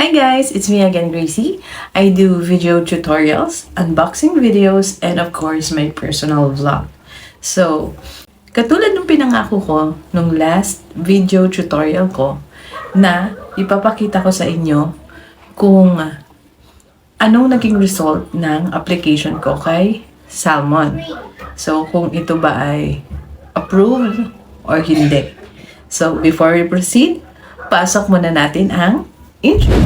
Hi guys, it's me again, Gracie. I do video tutorials, unboxing videos, and of course, my personal vlog. So, katulad nung pinangako ko nung last video tutorial ko na ipapakita ko sa inyo kung anong naging result ng application ko kay Salmon. So, kung ito ba ay approved or hindi. So, before we proceed, pasok muna natin ang intro.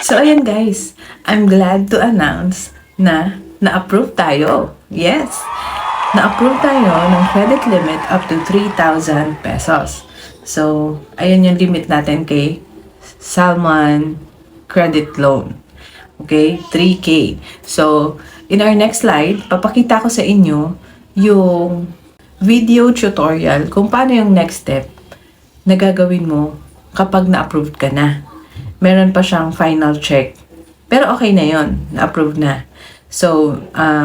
So, ayan guys, I'm glad to announce na na-approve tayo. Yes! Na-approve tayo ng credit limit up to 3,000 pesos. So, ayan yung limit natin kay Salmon credit loan. Okay? 3K. So, in our next slide, papakita ko sa inyo yung video tutorial kung paano yung next step na gagawin mo kapag na-approved ka na. Meron pa siyang final check. Pero okay na yon, na-approve na. So,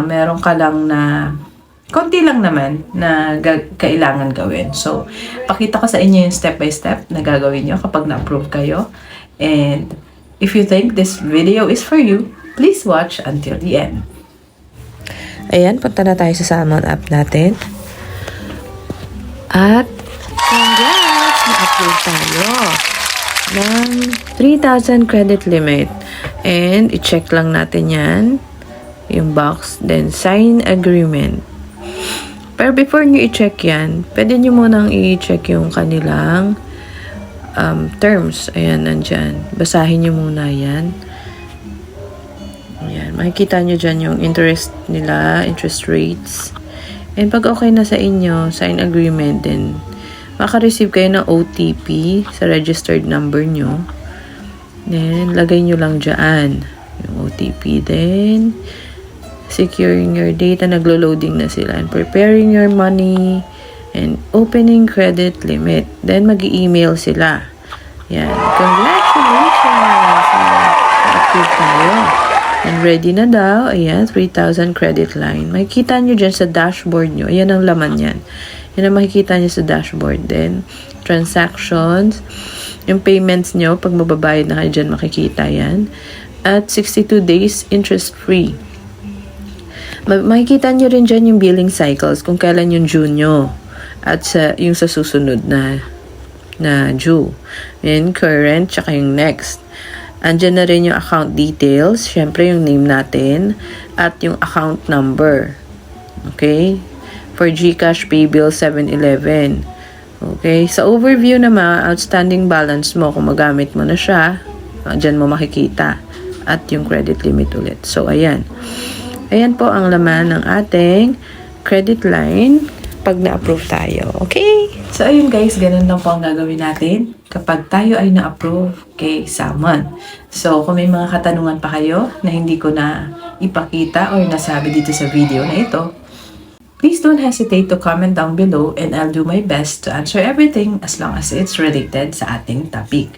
meron ka lang na konti lang naman na kailangan gawin. So, pakita ko sa inyo yung step by step na gagawin nyo kapag na-approve kayo. And if you think this video is for you, please watch until the end. Ayan, punta na tayo sa Salmon app natin. At, congrats! Na-approve tayo ng 3,000 credit limit. And, i-check lang natin yan. Yung box. Then, sign agreement. Pero before nyo i-check yan, pwede nyo munang i-check yung kanilang terms. Ayan, nandyan. Basahin nyo muna yan. Ayan, makikita nyo dyan yung interest nila, interest rates. And pag okay na sa inyo, sign agreement, then maka-receive kayo ng OTP sa registered number nyo. Then, lagay nyo lang dyan yung OTP. Then, securing your data, naglo-loading na sila. And preparing your money and opening credit limit. Then, mag-i-email sila. Yan. Congratulations! Na-approve tayo. And ready na daw. Ayan, 3,000 credit line. Makikita nyo dyan sa dashboard nyo. Ayan ang laman yan. Yan ang makikita nyo sa dashboard. Then, transactions. Yung payments nyo, pag mababayad na kayo dyan, makikita yan. At 62 days, interest-free. Makikita nyo rin dyan yung billing cycles, kung kailan yung due nyo. At yung sa susunod na due. Yung current, tsaka yung next. Andyan na rin yung account details. Syempre, yung name natin. At yung account number. Okay? For GCash Paybill 711. Okay? Sa overview naman, outstanding balance mo, kung magamit mo na siya, dyan mo makikita. At yung credit limit ulit. So, ayan. Ayan po ang laman ng ating credit line pag na-approve tayo. Okay? So, ayun guys, ganun lang po ang gagawin natin kapag tayo ay na-approve kay Salmon. So, kung may mga katanungan pa kayo na hindi ko na ipakita or nasabi dito sa video na ito, please don't hesitate to comment down below and I'll do my best to answer everything as long as it's related sa ating topic.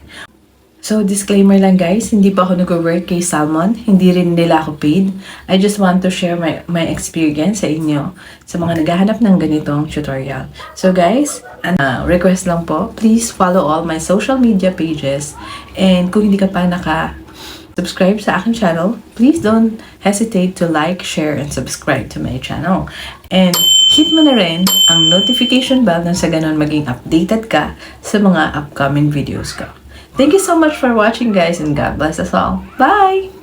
So, disclaimer lang guys, hindi pa ako nag-work kay Salmon, hindi rin nila ako paid. I just want to share my experience sa inyo sa mga naghahanap ng ganitong tutorial. So guys, request lang po, please follow all my social media pages. And kung hindi ka pa naka-subscribe sa aking channel, please don't hesitate to like, share, and subscribe to my channel. And hit mo na rin ang notification bell nang sa ganun maging updated ka sa mga upcoming videos ko. Thank you so much for watching guys and God bless us all. Bye!